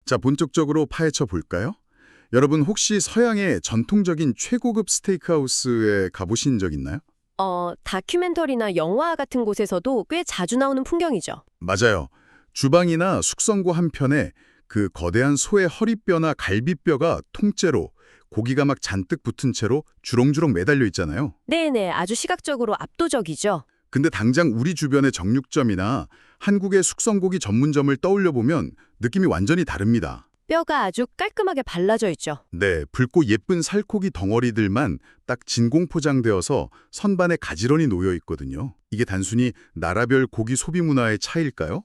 자, 본격적으로 파헤쳐 볼까요? 여러분 혹시 서양의 전통적인 최고급 스테이크하우스에 가보신 적 있나요? 다큐멘터리나 영화 같은 곳에서도 꽤 자주 나오는 풍경이죠. 맞아요. 주방이나 숙성고 한편에 그 거대한 소의 허리뼈나 갈비뼈가 통째로 고기가 막 잔뜩 붙은 채로 주렁주렁 매달려 있잖아요. 네네, 아주 시각적으로 압도적이죠. 근데 당장 우리 주변의 정육점이나 한국의 숙성고기 전문점을 떠올려 보면 느낌이 완전히 다릅니다. 뼈가 아주 깔끔하게 발라져 있죠. 네, 붉고 예쁜 살코기 덩어리들만 딱 진공 포장되어서 선반에 가지런히 놓여 있거든요. 이게 단순히 나라별 고기 소비 문화의 차이일까요?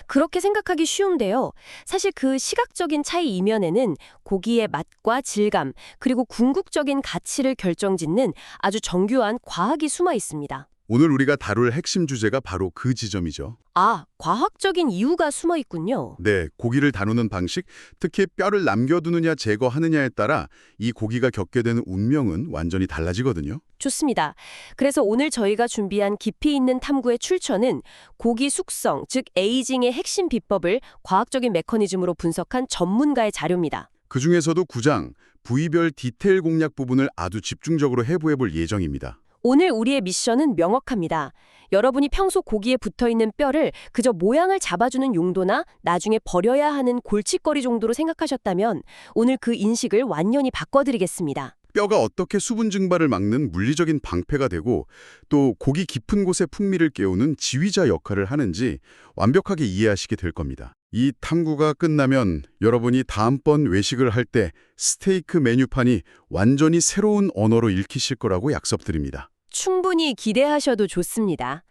그렇게 생각하기 쉬운데요. 사실 그 시각적인 차이 이면에는 고기의 맛과 질감, 그리고 궁극적인 가치를 결정짓는 아주 정교한 과학이 숨어 있습니다. 오늘 우리가 다룰 핵심 주제가 바로 그 지점이죠. 아, 과학적인 이유가 숨어 있군요. 네, 고기를 다루는 방식, 특히 뼈를 남겨두느냐 제거하느냐에 따라 이 고기가 겪게 되는 운명은 완전히 달라지거든요. 좋습니다. 그래서 오늘 저희가 준비한 깊이 있는 탐구의 출처는 고기 숙성, 즉 에이징의 핵심 비법을 과학적인 메커니즘으로 분석한 전문가의 자료입니다. 그중에서도 9장, 부위별 디테일 공략 부분을 아주 집중적으로 해부해 볼 예정입니다. 오늘 우리의 미션은 명확합니다. 여러분이 평소 고기에 붙어있는 뼈를 그저 모양을 잡아주는 용도나 나중에 버려야 하는 골칫거리 정도로 생각하셨다면 오늘 그 인식을 완전히 바꿔드리겠습니다. 뼈가 어떻게 수분 증발을 막는 물리적인 방패가 되고 또 고기 깊은 곳의 풍미를 깨우는 지휘자 역할을 하는지 완벽하게 이해하시게 될 겁니다. 이 탐구가 끝나면 여러분이 다음번 외식을 할 때 스테이크 메뉴판이 완전히 새로운 언어로 읽히실 거라고 약속드립니다. 충분히 기대하셔도 좋습니다.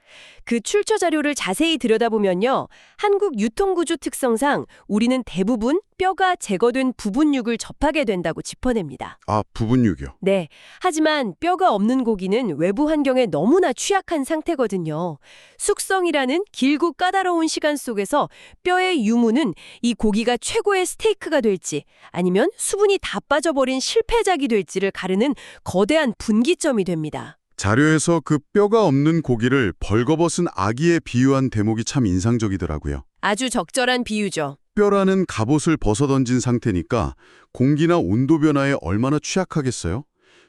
그 출처 자료를 자세히 들여다보면요. 한국 유통구조 특성상 우리는 대부분 뼈가 제거된 부분육을 접하게 된다고 짚어냅니다. 아, 부분육이요. 네. 하지만 뼈가 없는 고기는 외부 환경에 너무나 취약한 상태거든요. 숙성이라는 길고 까다로운 시간 속에서 뼈의 유무는 이 고기가 최고의 스테이크가 될지 아니면 수분이 다 빠져버린 실패작이 될지를 가르는 거대한 분기점이 됩니다. 자료에서 그 뼈가 없는 고기를 벌거벗은 아기에 비유한 대목이 참 인상적이더라고요. 아주 적절한 비유죠. 뼈라는 갑옷을 벗어던진 상태니까 공기나 온도 변화에 얼마나 취약하겠어요?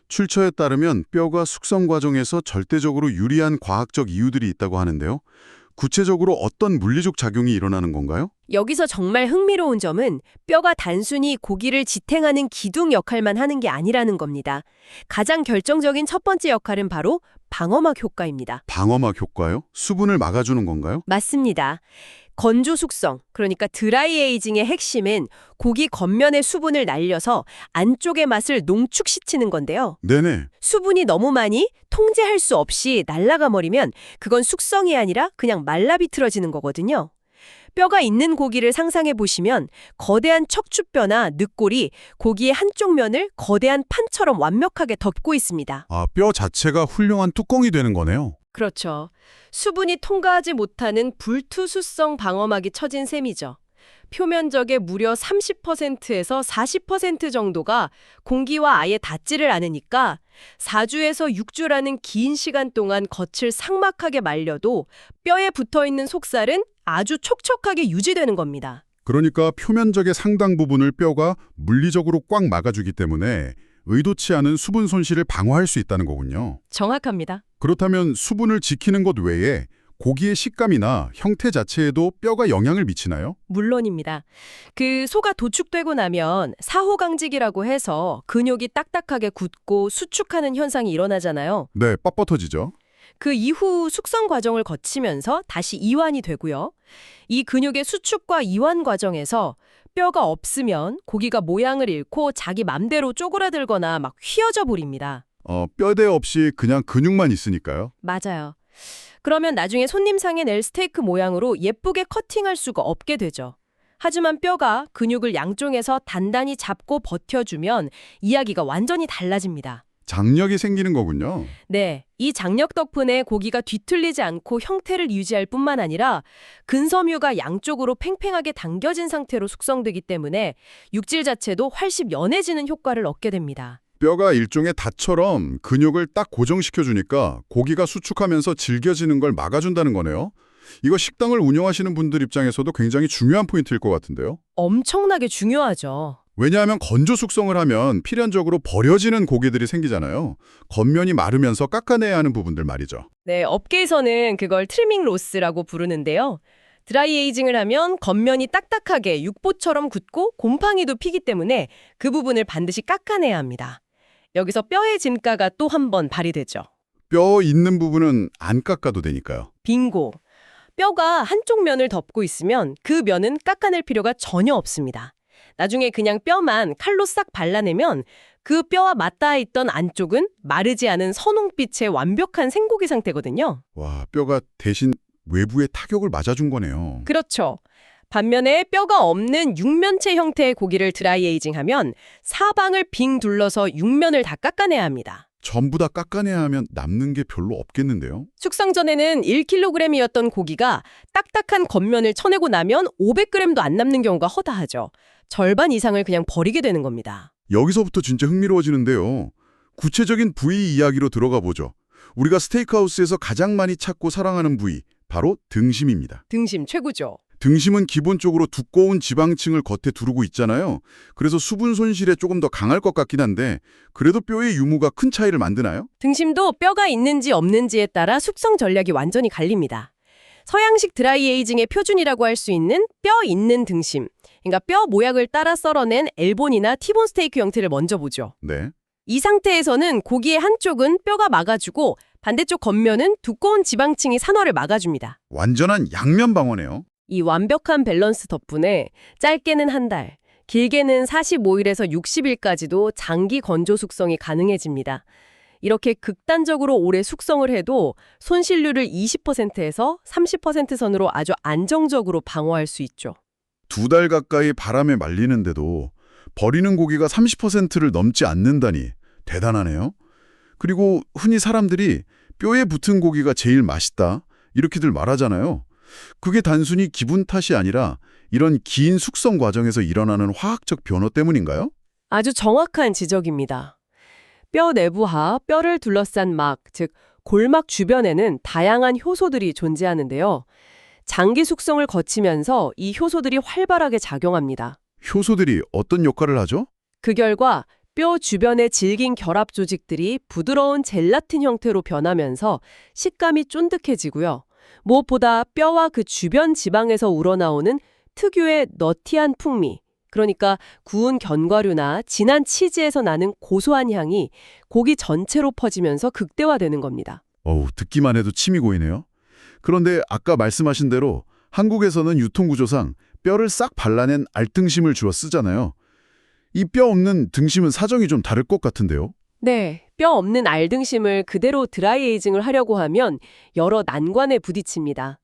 출처에 따르면 뼈가 숙성 과정에서 절대적으로 유리한 과학적 이유들이 있다고 하는데요. 구체적으로 어떤 물리적 작용이 일어나는 건가요? 여기서 정말 흥미로운 점은 뼈가 단순히 고기를 지탱하는 기둥 역할만 하는 게 아니라는 겁니다. 가장 결정적인 첫 번째 역할은 바로 방어막 효과입니다. 방어막 효과요? 수분을 막아주는 건가요? 맞습니다. 건조 숙성, 그러니까 드라이 에이징의 핵심은 고기 겉면의 수분을 날려서 안쪽의 맛을 농축시키는 건데요. 네네. 수분이 너무 많이 통제할 수 없이 날아가 버리면 그건 숙성이 아니라 그냥 말라 비틀어지는 거거든요. 뼈가 있는 고기를 상상해 보시면 거대한 척추뼈나 늑골이 고기의 한쪽 면을 거대한 판처럼 완벽하게 덮고 있습니다. 아, 뼈 자체가 훌륭한 뚜껑이 되는 거네요. 그렇죠. 수분이 통과하지 못하는 불투수성 방어막이 쳐진 셈이죠. 표면적의 무려 30%에서 40% 정도가 공기와 아예 닿지를 않으니까 4주에서 6주라는 긴 시간 동안 겉을 삭막하게 말려도 뼈에 붙어있는 속살은 아주 촉촉하게 유지되는 겁니다. 그러니까 표면적의 상당 부분을 뼈가 물리적으로 꽉 막아주기 때문에 의도치 않은 수분 손실을 방어할 수 있다는 거군요. 정확합니다. 그렇다면 수분을 지키는 것 외에 고기의 식감이나 형태 자체에도 뼈가 영향을 미치나요? 물론입니다. 그 소가 도축되고 나면 사호강직이라고 해서 근육이 딱딱하게 굳고 수축하는 현상이 일어나잖아요. 네, 뻣뻣해지죠. 그 이후 숙성 과정을 거치면서 다시 이완이 되고요. 이 근육의 수축과 이완 과정에서 뼈가 없으면 고기가 모양을 잃고 자기 맘대로 쪼그라들거나 막 휘어져 버립니다. 뼈대 없이 그냥 근육만 있으니까요. 맞아요. 그러면 나중에 손님상에 낼 스테이크 모양으로 예쁘게 커팅할 수가 없게 되죠. 하지만 뼈가 근육을 양쪽에서 단단히 잡고 버텨주면 이야기가 완전히 달라집니다. 장력이 생기는 거군요. 네, 이 장력 덕분에 고기가 뒤틀리지 않고 형태를 유지할 뿐만 아니라 근섬유가 양쪽으로 팽팽하게 당겨진 상태로 숙성되기 때문에 육질 자체도 훨씬 연해지는 효과를 얻게 됩니다. 뼈가 일종의 닷처럼 근육을 딱 고정시켜주니까 고기가 수축하면서 질겨지는 걸 막아준다는 거네요. 이거 식당을 운영하시는 분들 입장에서도 굉장히 중요한 포인트일 것 같은데요. 엄청나게 중요하죠. 왜냐하면 건조 숙성을 하면 필연적으로 버려지는 고기들이 생기잖아요. 겉면이 마르면서 깎아내야 하는 부분들 말이죠. 네, 업계에서는 그걸 트리밍 로스라고 부르는데요. 드라이 에이징을 하면 겉면이 딱딱하게 육포처럼 굳고 곰팡이도 피기 때문에 그 부분을 반드시 깎아내야 합니다. 여기서 뼈의 진가가 또 한 번 발휘되죠. 뼈 있는 부분은 안 깎아도 되니까요. 빙고. 뼈가 한쪽 면을 덮고 있으면 그 면은 깎아낼 필요가 전혀 없습니다. 나중에 그냥 뼈만 칼로 싹 발라내면 그 뼈와 맞닿아 있던 안쪽은 마르지 않은 선홍빛의 완벽한 생고기 상태거든요. 와, 뼈가 대신 외부에 타격을 맞아준 거네요. 그렇죠. 반면에 뼈가 없는 육면체 형태의 고기를 드라이 에이징하면 사방을 빙 둘러서 육면을 다 깎아내야 합니다. 전부 다 깎아내야 하면 남는 게 별로 없겠는데요? 숙성 전에는 1kg이었던 고기가 딱딱한 겉면을 쳐내고 나면 500g도 안 남는 경우가 허다하죠. 절반 이상을 그냥 버리게 되는 겁니다. 여기서부터 진짜 흥미로워지는데요. 구체적인 부위 이야기로 들어가 보죠. 우리가 스테이크하우스에서 가장 많이 찾고 사랑하는 부위, 바로 등심입니다. 등심 최고죠. 등심은 기본적으로 두꺼운 지방층을 겉에 두르고 있잖아요. 그래서 수분 손실에 조금 더 강할 것 같긴 한데 그래도 뼈의 유무가 큰 차이를 만드나요? 등심도 뼈가 있는지 없는지에 따라 숙성 전략이 완전히 갈립니다. 서양식 드라이 에이징의 표준이라고 할 수 있는 뼈 있는 등심. 그러니까 뼈 모양을 따라 썰어낸 엘본이나 티본 스테이크 형태를 먼저 보죠. 네. 이 상태에서는 고기의 한쪽은 뼈가 막아주고 반대쪽 겉면은 두꺼운 지방층이 산화를 막아줍니다. 완전한 양면 방어네요. 이 완벽한 밸런스 덕분에 짧게는 한 달, 길게는 45일에서 60일까지도 장기 건조 숙성이 가능해집니다. 이렇게 극단적으로 오래 숙성을 해도 손실률을 20%에서 30% 선으로 아주 안정적으로 방어할 수 있죠. 2달 가까이 바람에 말리는데도 버리는 고기가 30%를 넘지 않는다니 대단하네요. 그리고 흔히 사람들이 뼈에 붙은 고기가 제일 맛있다 이렇게들 말하잖아요. 그게 단순히 기분 탓이 아니라 이런 긴 숙성 과정에서 일어나는 화학적 변화 때문인가요? 아주 정확한 지적입니다. 뼈 내부하, 뼈를 둘러싼 막, 즉 골막 주변에는 다양한 효소들이 존재하는데요. 장기 숙성을 거치면서 이 효소들이 활발하게 작용합니다. 효소들이 어떤 역할을 하죠? 그 결과 뼈 주변의 질긴 결합 조직들이 부드러운 젤라틴 형태로 변하면서 식감이 쫀득해지고요. 무엇보다 뼈와 그 주변 지방에서 우러나오는 특유의 너티한 풍미, 그러니까 구운 견과류나 진한 치즈에서 나는 고소한 향이 고기 전체로 퍼지면서 극대화되는 겁니다. 듣기만 해도 침이 고이네요. 그런데 아까 말씀하신 대로 한국에서는 유통구조상 뼈를 싹 발라낸 알등심을 주로 쓰잖아요. 이 뼈 없는 등심은 사정이 좀 다를 것 같은데요. 네, 뼈 없는 알등심을 그대로 드라이 에이징을 하려고 하면 여러 난관에 부딪힙니다.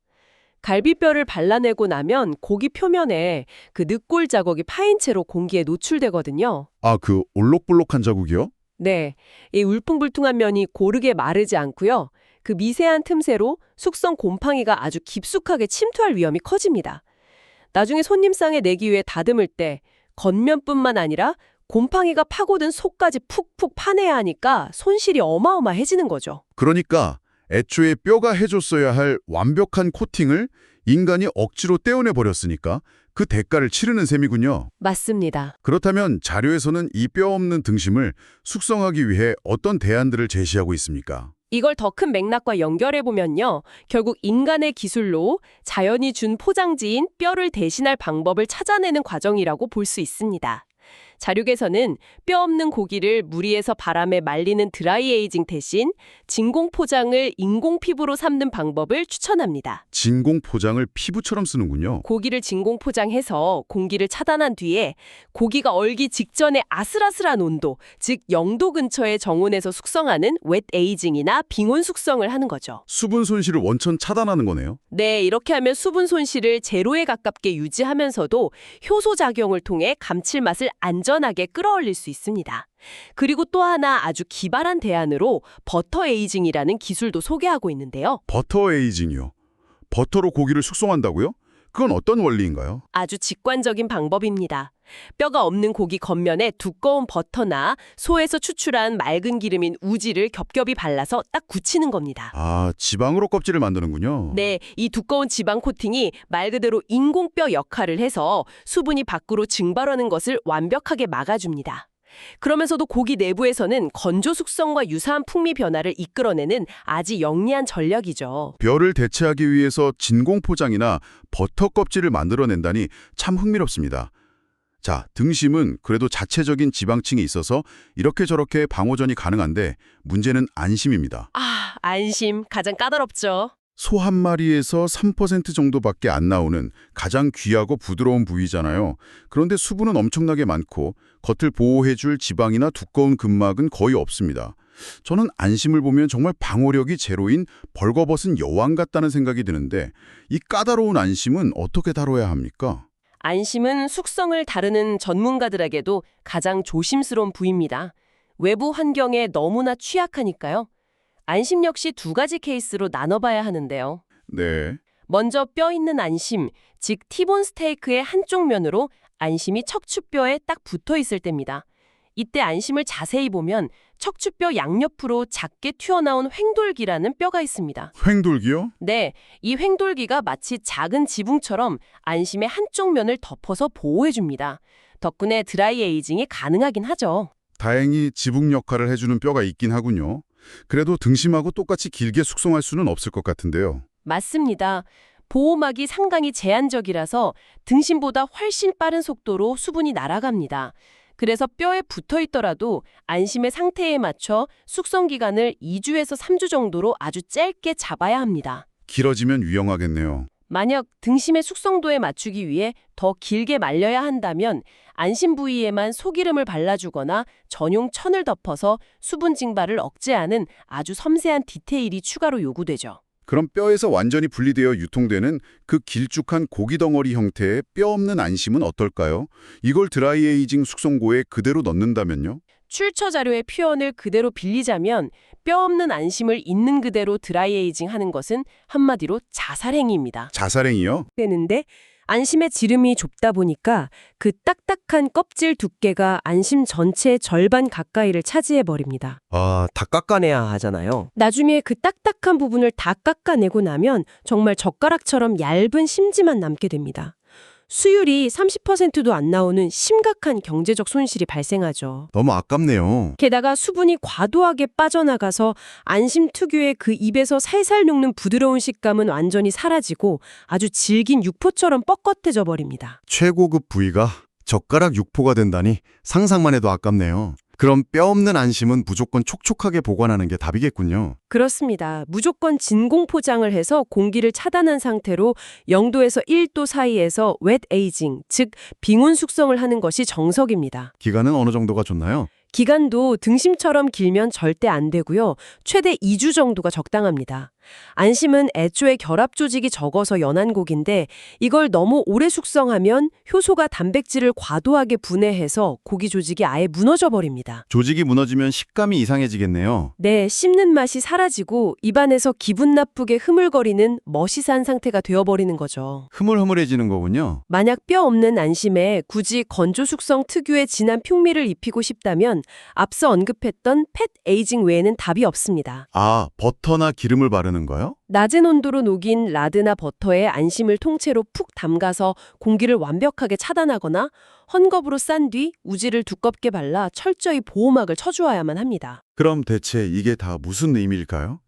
갈비뼈를 발라내고 나면 고기 표면에 그 늑골 자국이 파인 채로 공기에 노출되거든요. 아, 그 올록볼록한 자국이요? 네, 이 울퉁불퉁한 면이 고르게 마르지 않고요. 그 미세한 틈새로 숙성 곰팡이가 아주 깊숙하게 침투할 위험이 커집니다. 나중에 손님상에 내기 위해 다듬을 때 겉면뿐만 아니라 곰팡이가 파고든 속까지 푹푹 파내야 하니까 손실이 어마어마해지는 거죠. 그러니까 애초에 뼈가 해줬어야 할 완벽한 코팅을 인간이 억지로 떼어내 버렸으니까 그 대가를 치르는 셈이군요. 맞습니다. 그렇다면 자료에서는 이 뼈 없는 등심을 숙성하기 위해 어떤 대안들을 제시하고 있습니까? 이걸 더 큰 맥락과 연결해보면요. 결국 인간의 기술로 자연이 준 포장지인 뼈를 대신할 방법을 찾아내는 과정이라고 볼 수 있습니다. 자료에서는 뼈 없는 고기를 무리해서 바람에 말리는 드라이 에이징 대신 진공 포장을 인공 피부로 삼는 방법을 추천합니다. 진공 포장을 피부처럼 쓰는군요. 고기를 진공 포장해서 공기를 차단한 뒤에 고기가 얼기 직전에 아슬아슬한 온도, 즉 0도 근처의 정온에서 숙성하는 웻 에이징이나 빙온 숙성을 하는 거죠. 수분 손실을 원천 차단하는 거네요. 네, 이렇게 하면 수분 손실을 제로에 가깝게 유지하면서도 효소 작용을 통해 감칠맛을 안전하게 끌어올릴 수 있습니다. 그리고 또 하나 아주 기발한 대안으로 버터 에이징이라는 기술도 소개하고 있는데요. 버터 에이징이요. 버터로 고기를 숙성한다고요? 그건 어떤 원리인가요? 아주 직관적인 방법입니다. 뼈가 없는 고기 겉면에 두꺼운 버터나 소에서 추출한 맑은 기름인 우지를 겹겹이 발라서 딱 굳히는 겁니다. 아, 지방으로 껍질을 만드는군요. 네, 이 두꺼운 지방 코팅이 말 그대로 인공뼈 역할을 해서 수분이 밖으로 증발하는 것을 완벽하게 막아줍니다. 그러면서도 고기 내부에서는 건조 숙성과 유사한 풍미 변화를 이끌어내는 아주 영리한 전략이죠. 뼈를 대체하기 위해서 진공 포장이나 버터 껍질을 만들어낸다니 참 흥미롭습니다. 자, 등심은 그래도 자체적인 지방층이 있어서 이렇게 저렇게 방호전이 가능한데 문제는 안심입니다. 아, 안심. 가장 까다롭죠. 소 한 마리에서 3% 정도밖에 안 나오는 가장 귀하고 부드러운 부위잖아요. 그런데 수분은 엄청나게 많고 겉을 보호해줄 지방이나 두꺼운 근막은 거의 없습니다. 저는 안심을 보면 정말 방어력이 제로인 벌거벗은 여왕 같다는 생각이 드는데 이 까다로운 안심은 어떻게 다뤄야 합니까? 안심은 숙성을 다루는 전문가들에게도 가장 조심스러운 부위입니다. 외부 환경에 너무나 취약하니까요. 안심 역시 두 가지 케이스로 나눠봐야 하는데요. 네. 먼저 뼈 있는 안심, 즉 티본 스테이크의 한쪽 면으로 안심이 척추뼈에 딱 붙어 있을 때입니다. 이때 안심을 자세히 보면 척추뼈 양옆으로 작게 튀어나온 횡돌기라는 뼈가 있습니다. 횡돌기요? 네, 이 횡돌기가 마치 작은 지붕처럼 안심의 한쪽 면을 덮어서 보호해줍니다. 덕분에 드라이 에이징이 가능하긴 하죠. 다행히 지붕 역할을 해주는 뼈가 있긴 하군요. 그래도 등심하고 똑같이 길게 숙성할 수는 없을 것 같은데요. 맞습니다. 보호막이 상당히 제한적이라서 등심보다 훨씬 빠른 속도로 수분이 날아갑니다. 그래서 뼈에 붙어 있더라도 안심의 상태에 맞춰 숙성 기간을 2주에서 3주 정도로 아주 짧게 잡아야 합니다. 길어지면 위험하겠네요. 만약 등심의 숙성도에 맞추기 위해 더 길게 말려야 한다면 안심 부위에만 소기름을 발라주거나 전용 천을 덮어서 수분 증발을 억제하는 아주 섬세한 디테일이 추가로 요구되죠. 그럼 뼈에서 완전히 분리되어 유통되는 그 길쭉한 고기 덩어리 형태의 뼈 없는 안심은 어떨까요? 이걸 드라이에이징 숙성고에 그대로 넣는다면요? 출처 자료의 표현을 그대로 빌리자면 뼈 없는 안심을 있는 그대로 드라이에이징 하는 것은 한마디로 자살행위입니다. 자살행위요? 되는데 안심의 지름이 좁다 보니까 그 딱딱한 껍질 두께가 안심 전체의 절반 가까이를 차지해버립니다. 아, 다 깎아내야 하잖아요. 나중에 그 딱딱한 부분을 다 깎아내고 나면 정말 젓가락처럼 얇은 심지만 남게 됩니다. 수율이 30%도 안 나오는 심각한 경제적 손실이 발생하죠. 너무 아깝네요. 게다가 수분이 과도하게 빠져나가서 안심 특유의 그 입에서 살살 녹는 부드러운 식감은 완전히 사라지고 아주 질긴 육포처럼 뻣뻣해져 버립니다. 최고급 부위가 젓가락 육포가 된다니 상상만 해도 아깝네요. 그럼 뼈 없는 안심은 무조건 촉촉하게 보관하는 게 답이겠군요. 그렇습니다. 무조건 진공 포장을 해서 공기를 차단한 상태로 0도에서 1도 사이에서 웻 에이징, 즉 빙온 숙성을 하는 것이 정석입니다. 기간은 어느 정도가 좋나요? 기간도 등심처럼 길면 절대 안 되고요. 최대 2주 정도가 적당합니다. 안심은 애초에 결합 조직이 적어서 연한 고기인데 이걸 너무 오래 숙성하면 효소가 단백질을 과도하게 분해해서 고기 조직이 아예 무너져 버립니다. 조직이 무너지면 식감이 이상해지겠네요. 네, 씹는 맛이 사라지고 입안에서 기분 나쁘게 흐물거리는 멋이 산 상태가 되어버리는 거죠. 흐물흐물해지는 거군요. 만약 뼈 없는 안심에 굳이 건조 숙성 특유의 진한 풍미를 입히고 싶다면 앞서 언급했던 팻 에이징 외에는 답이 없습니다. 아, 버터나 기름을 바르는 거요? 낮은 온도로 녹인 라드나 버터에 안심을 통째로 푹 담가서 공기를 완벽하게 차단하거나 헝겊으로 싼 뒤 우지를 두껍게 발라 철저히 보호막을 쳐주어야만 합니다. 그럼 대체 이게 다 무슨 의미일까요?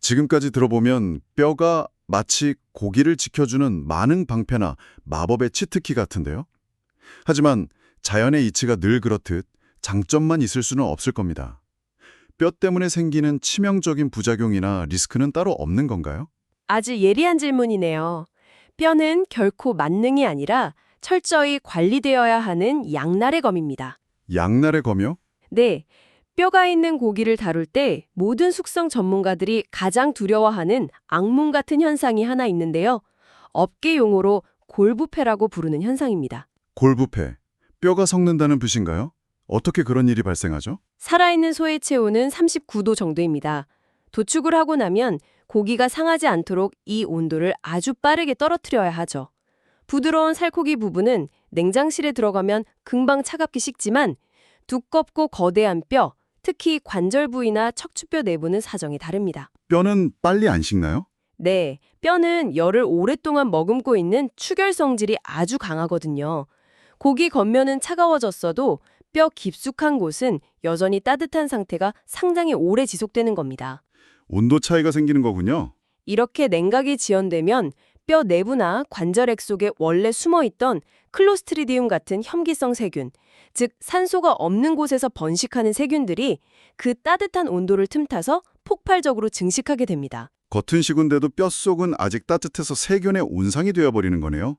지금까지 들어보면 뼈가 마치 고기를 지켜주는 만능 방패나 마법의 치트키 같은데요? 하지만 자연의 이치가 늘 그렇듯 장점만 있을 수는 없을 겁니다. 뼈 때문에 생기는 치명적인 부작용이나 리스크는 따로 없는 건가요? 아주 예리한 질문이네요. 뼈는 결코 만능이 아니라 철저히 관리되어야 하는 양날의 검입니다. 양날의 검이요? 네, 뼈가 있는 고기를 다룰 때 모든 숙성 전문가들이 가장 두려워하는 악몽 같은 현상이 하나 있는데요. 업계 용어로 골부패라고 부르는 현상입니다. 골부패. 뼈가 썩는다는 뜻인가요? 어떻게 그런 일이 발생하죠? 살아있는 소의 체온은 39도 정도입니다. 도축을 하고 나면 고기가 상하지 않도록 이 온도를 아주 빠르게 떨어뜨려야 하죠. 부드러운 살코기 부분은 냉장실에 들어가면 금방 차갑기 식지만 두껍고 거대한 뼈, 특히 관절 부위나 척추뼈 내부는 사정이 다릅니다. 뼈는 빨리 안 식나요? 네, 뼈는 열을 오랫동안 머금고 있는 추결 성질이 아주 강하거든요. 고기 겉면은 차가워졌어도 뼈 깊숙한 곳은 여전히 따뜻한 상태가 상당히 오래 지속되는 겁니다. 온도 차이가 생기는 거군요. 이렇게 냉각이 지연되면 뼈 내부나 관절액 속에 원래 숨어있던 클로스트리디움 같은 혐기성 세균, 즉 산소가 없는 곳에서 번식하는 세균들이 그 따뜻한 온도를 틈타서 폭발적으로 증식하게 됩니다. 겉은 식은데도 뼛속은 아직 따뜻해서 세균의 온상이 되어버리는 거네요.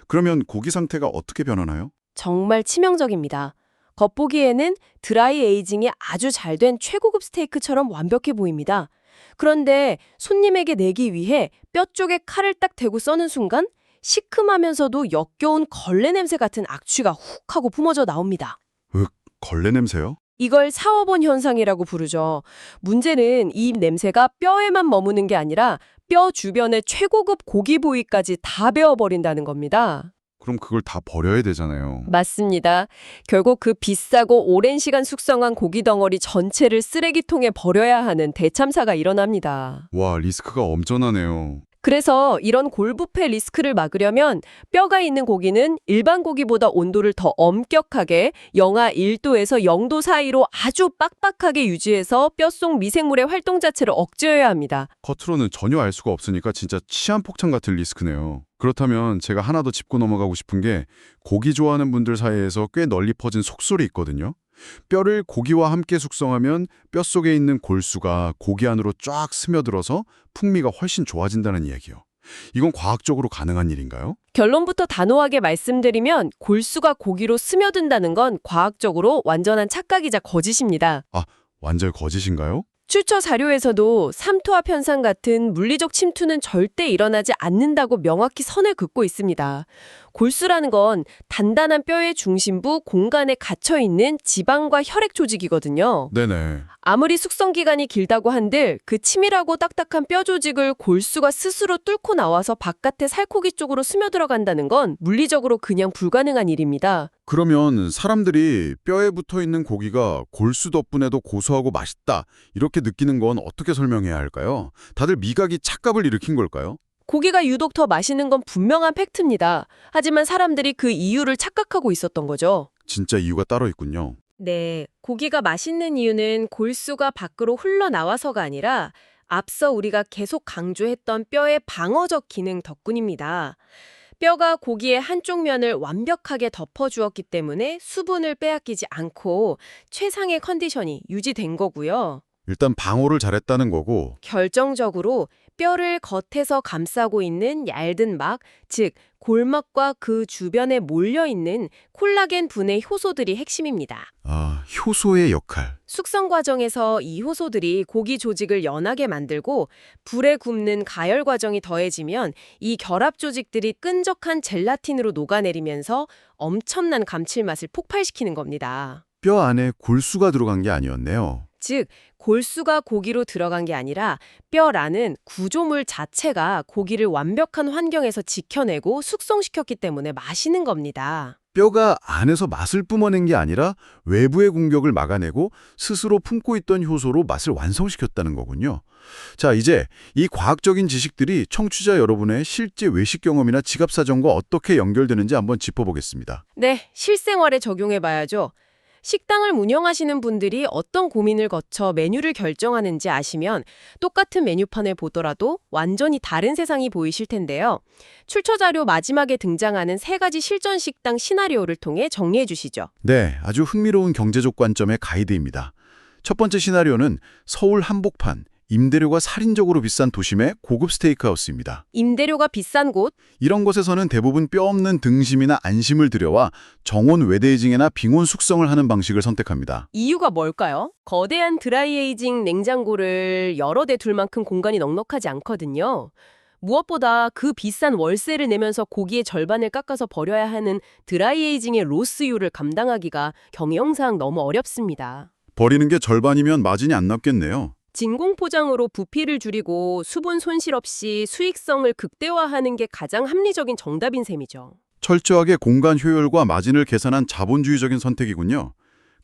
그러면 고기 상태가 어떻게 변하나요? 정말 치명적입니다. 겉보기에는 드라이 에이징이 아주 잘 된 최고급 스테이크처럼 완벽해 보입니다. 그런데 손님에게 내기 위해 뼈 쪽에 칼을 딱 대고 써는 순간 시큼하면서도 역겨운 걸레 냄새 같은 악취가 훅 하고 뿜어져 나옵니다. 걸레 냄새요? 이걸 사워본 현상이라고 부르죠. 문제는 이 냄새가 뼈에만 머무는 게 아니라 뼈 주변의 최고급 고기 부위까지 다 베어버린다는 겁니다. 그럼 그걸 다 버려야 되잖아요. 맞습니다. 결국 그 비싸고 오랜 시간 숙성한 고기 덩어리 전체를 쓰레기통에 버려야 하는 대참사가 일어납니다. 와, 리스크가 엄청나네요. 그래서 이런 골부패 리스크를 막으려면 뼈가 있는 고기는 일반 고기보다 온도를 더 엄격하게 영하 1도에서 0도 사이로 아주 빡빡하게 유지해서 뼛속 미생물의 활동 자체를 억제해야 합니다. 겉으로는 전혀 알 수가 없으니까 진짜 치안폭탄 같은 리스크네요. 그렇다면 제가 하나 더 짚고 넘어가고 싶은 게 고기 좋아하는 분들 사이에서 꽤 널리 퍼진 속설이 있거든요. 뼈를 고기와 함께 숙성하면 뼛속에 있는 골수가 고기 안으로 쫙 스며들어서 풍미가 훨씬 좋아진다는 이야기요. 이건 과학적으로 가능한 일인가요? 결론부터 단호하게 말씀드리면 골수가 고기로 스며든다는 건 과학적으로 완전한 착각이자 거짓입니다. 완전 거짓인가요? 출처 자료에서도 삼투압 현상 같은 물리적 침투는 절대 일어나지 않는다고 명확히 선을 긋고 있습니다. 골수라는 건 단단한 뼈의 중심부 공간에 갇혀있는 지방과 혈액 조직이거든요. 네네. 아무리 숙성 기간이 길다고 한들 그 치밀하고 딱딱한 뼈 조직을 골수가 스스로 뚫고 나와서 바깥의 살코기 쪽으로 스며들어간다는 건 물리적으로 그냥 불가능한 일입니다. 그러면 사람들이 뼈에 붙어 있는 고기가 골수 덕분에도 고소하고 맛있다 이렇게 느끼는 건 어떻게 설명해야 할까요? 다들 미각이 착각을 일으킨 걸까요? 고기가 유독 더 맛있는 건 분명한 팩트입니다. 하지만 사람들이 그 이유를 착각하고 있었던 거죠. 진짜 이유가 따로 있군요. 네, 고기가 맛있는 이유는 골수가 밖으로 흘러나와서가 아니라 앞서 우리가 계속 강조했던 뼈의 방어적 기능 덕분입니다. 뼈가 고기의 한쪽 면을 완벽하게 덮어주었기 때문에 수분을 빼앗기지 않고 최상의 컨디션이 유지된 거고요. 일단 방어를 잘했다는 거고 결정적으로 뼈를 겉에서 감싸고 있는 얇은 막, 즉 골막과 그 주변에 몰려있는 콜라겐 분해 효소들이 핵심입니다. 효소의 역할. 숙성 과정에서 이 효소들이 고기 조직을 연하게 만들고 불에 굽는 가열 과정이 더해지면 이 결합 조직들이 끈적한 젤라틴으로 녹아내리면서 엄청난 감칠맛을 폭발시키는 겁니다. 뼈 안에 골수가 들어간 게 아니었네요. 즉, 골수가 고기로 들어간 게 아니라 뼈라는 구조물 자체가 고기를 완벽한 환경에서 지켜내고 숙성시켰기 때문에 맛있는 겁니다. 뼈가 안에서 맛을 뿜어낸 게 아니라 외부의 공격을 막아내고 스스로 품고 있던 효소로 맛을 완성시켰다는 거군요. 자, 이제 이 과학적인 지식들이 청취자 여러분의 실제 외식 경험이나 지갑 사정과 어떻게 연결되는지 한번 짚어보겠습니다. 네, 실생활에 적용해봐야죠. 식당을 운영하시는 분들이 어떤 고민을 거쳐 메뉴를 결정하는지 아시면 똑같은 메뉴판을 보더라도 완전히 다른 세상이 보이실 텐데요. 출처 자료 마지막에 등장하는 3가지 실전 식당 시나리오를 통해 정리해 주시죠. 네, 아주 흥미로운 경제적 관점의 가이드입니다. 첫 번째 시나리오는 서울 한복판, 임대료가 살인적으로 비싼 도심의 고급 스테이크하우스입니다. 임대료가 비싼 곳, 이런 곳에서는 대부분 뼈 없는 등심이나 안심을 들여와 정원 외대이징이나 빙온 숙성을 하는 방식을 선택합니다. 이유가 뭘까요? 거대한 드라이에이징 냉장고를 여러 대 둘 만큼 공간이 넉넉하지 않거든요. 무엇보다 그 비싼 월세를 내면서 고기의 절반을 깎아서 버려야 하는 드라이에이징의 로스율을 감당하기가 경영상 너무 어렵습니다. 버리는 게 절반이면 마진이 안 남겠네요. 진공 포장으로 부피를 줄이고 수분 손실 없이 수익성을 극대화하는 게 가장 합리적인 정답인 셈이죠. 철저하게 공간 효율과 마진을 계산한 자본주의적인 선택이군요.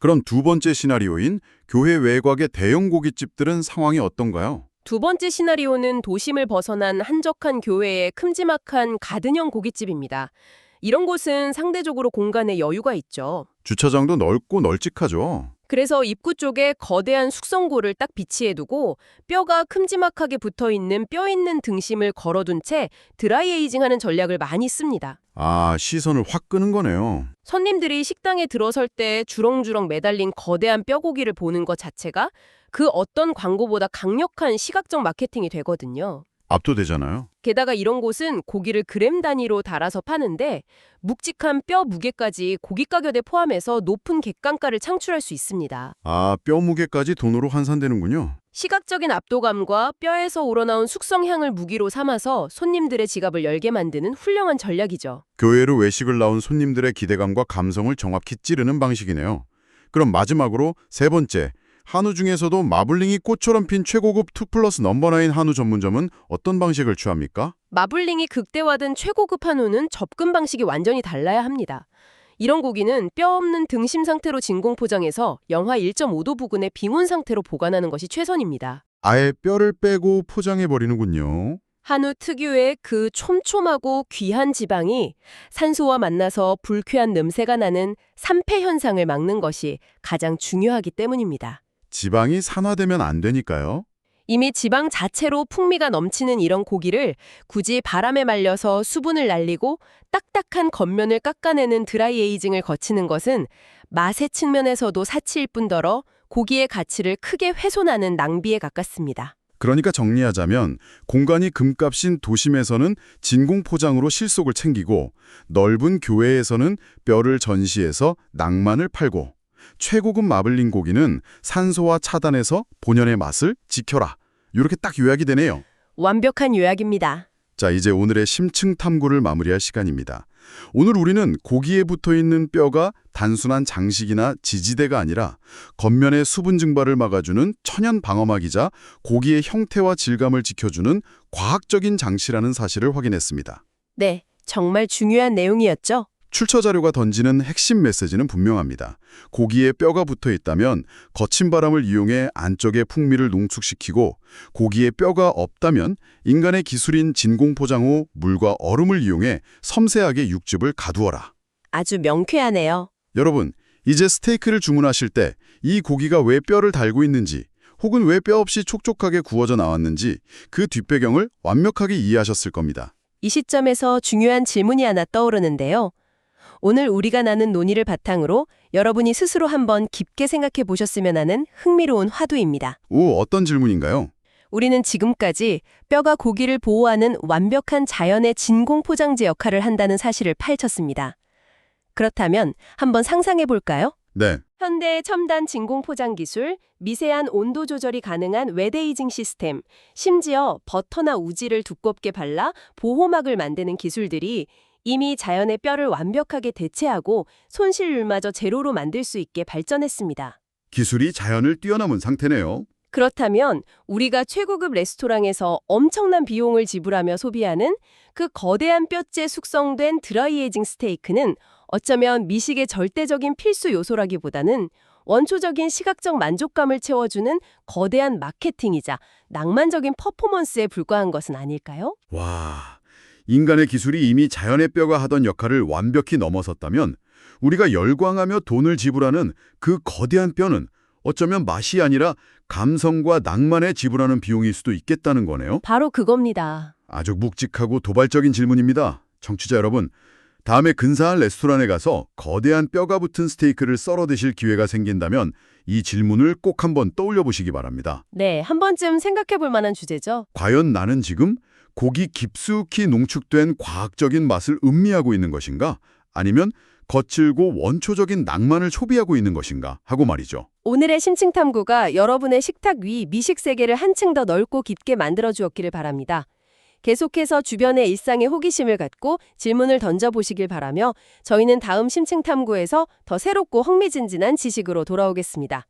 그럼 두 번째 시나리오인 교회 외곽의 대형 고깃집들은 상황이 어떤가요? 두 번째 시나리오는 도심을 벗어난 한적한 교외의 큼지막한 가든형 고깃집입니다. 이런 곳은 상대적으로 공간에 여유가 있죠. 주차장도 넓고 널찍하죠. 그래서 입구 쪽에 거대한 숙성고를 딱 비치해두고 뼈가 큼지막하게 붙어있는 뼈 있는 등심을 걸어둔 채 드라이에이징하는 전략을 많이 씁니다. 아, 시선을 확 끄는 거네요. 손님들이 식당에 들어설 때 주렁주렁 매달린 거대한 뼈고기를 보는 것 자체가 그 어떤 광고보다 강력한 시각적 마케팅이 되거든요. 압도되잖아요. 게다가 이런 곳은 고기를 그램 단위로 달아서 파는데 묵직한 뼈 무게까지 고기 가격에 포함해서 높은 객관가를 창출할 수 있습니다. 아, 뼈 무게까지 돈으로 환산되는군요. 시각적인 압도감과 뼈에서 우러나온 숙성향을 무기로 삼아서 손님들의 지갑을 열게 만드는 훌륭한 전략이죠. 교회로 외식을 나온 손님들의 기대감과 감성을 정확히 찌르는 방식이네요. 그럼 마지막으로 세 번째, 한우 중에서도 마블링이 꽃처럼 핀 최고급 2플러스 넘버9 한우 전문점은 어떤 방식을 취합니까? 마블링이 극대화된 최고급 한우는 접근 방식이 완전히 달라야 합니다. 이런 고기는 뼈 없는 등심 상태로 진공 포장해서 영하 1.5도 부근의 빙온 상태로 보관하는 것이 최선입니다. 아예 뼈를 빼고 포장해버리는군요. 한우 특유의 그 촘촘하고 귀한 지방이 산소와 만나서 불쾌한 냄새가 나는 산패 현상을 막는 것이 가장 중요하기 때문입니다. 지방이 산화되면 안 되니까요. 이미 지방 자체로 풍미가 넘치는 이런 고기를 굳이 바람에 말려서 수분을 날리고 딱딱한 겉면을 깎아내는 드라이에이징을 거치는 것은 맛의 측면에서도 사치일 뿐더러 고기의 가치를 크게 훼손하는 낭비에 가깝습니다. 그러니까 정리하자면 공간이 금값인 도심에서는 진공 포장으로 실속을 챙기고 넓은 교외에서는 뼈를 전시해서 낭만을 팔고 최고급 마블링 고기는 산소와 차단해서 본연의 맛을 지켜라. 이렇게 딱 요약이 되네요. 완벽한 요약입니다. 자, 이제 오늘의 심층 탐구를 마무리할 시간입니다. 오늘 우리는 고기에 붙어있는 뼈가 단순한 장식이나 지지대가 아니라 겉면의 수분 증발을 막아주는 천연 방어막이자 고기의 형태와 질감을 지켜주는 과학적인 장치라는 사실을 확인했습니다. 네, 정말 중요한 내용이었죠? 출처 자료가 던지는 핵심 메시지는 분명합니다. 고기에 뼈가 붙어 있다면 거친 바람을 이용해 안쪽의 풍미를 농축시키고 고기에 뼈가 없다면 인간의 기술인 진공 포장 후 물과 얼음을 이용해 섬세하게 육즙을 가두어라. 아주 명쾌하네요. 여러분, 이제 스테이크를 주문하실 때 이 고기가 왜 뼈를 달고 있는지 혹은 왜 뼈 없이 촉촉하게 구워져 나왔는지 그 뒷배경을 완벽하게 이해하셨을 겁니다. 이 시점에서 중요한 질문이 하나 떠오르는데요. 오늘 우리가 나눈 논의를 바탕으로 여러분이 스스로 한번 깊게 생각해 보셨으면 하는 흥미로운 화두입니다. 오, 어떤 질문인가요? 우리는 지금까지 뼈가 고기를 보호하는 완벽한 자연의 진공 포장재 역할을 한다는 사실을 파헤쳤습니다. 그렇다면 한번 상상해 볼까요? 네. 현대의 첨단 진공 포장 기술, 미세한 온도 조절이 가능한 웨데이징 시스템, 심지어 버터나 우지를 두껍게 발라 보호막을 만드는 기술들이 이미 자연의 뼈를 완벽하게 대체하고 손실률마저 제로로 만들 수 있게 발전했습니다. 기술이 자연을 뛰어넘은 상태네요. 그렇다면 우리가 최고급 레스토랑에서 엄청난 비용을 지불하며 소비하는 그 거대한 뼈째 숙성된 드라이에이징 스테이크는 어쩌면 미식의 절대적인 필수 요소라기보다는 원초적인 시각적 만족감을 채워주는 거대한 마케팅이자 낭만적인 퍼포먼스에 불과한 것은 아닐까요? 와, 인간의 기술이 이미 자연의 뼈가 하던 역할을 완벽히 넘어섰다면 우리가 열광하며 돈을 지불하는 그 거대한 뼈는 어쩌면 맛이 아니라 감성과 낭만에 지불하는 비용일 수도 있겠다는 거네요. 바로 그겁니다. 아주 묵직하고 도발적인 질문입니다. 청취자 여러분, 다음에 근사한 레스토랑에 가서 거대한 뼈가 붙은 스테이크를 썰어 드실 기회가 생긴다면 이 질문을 꼭 한번 떠올려 보시기 바랍니다. 네, 한 번쯤 생각해 볼 만한 주제죠. 과연 나는 지금 고기 깊숙이 농축된 과학적인 맛을 음미하고 있는 것인가? 아니면 거칠고 원초적인 낭만을 소비하고 있는 것인가? 하고 말이죠. 오늘의 심층 탐구가 여러분의 식탁 위 미식 세계를 한층 더 넓고 깊게 만들어 주었기를 바랍니다. 계속해서 주변의 일상에 호기심을 갖고 질문을 던져보시길 바라며 저희는 다음 심층 탐구에서 더 새롭고 흥미진진한 지식으로 돌아오겠습니다.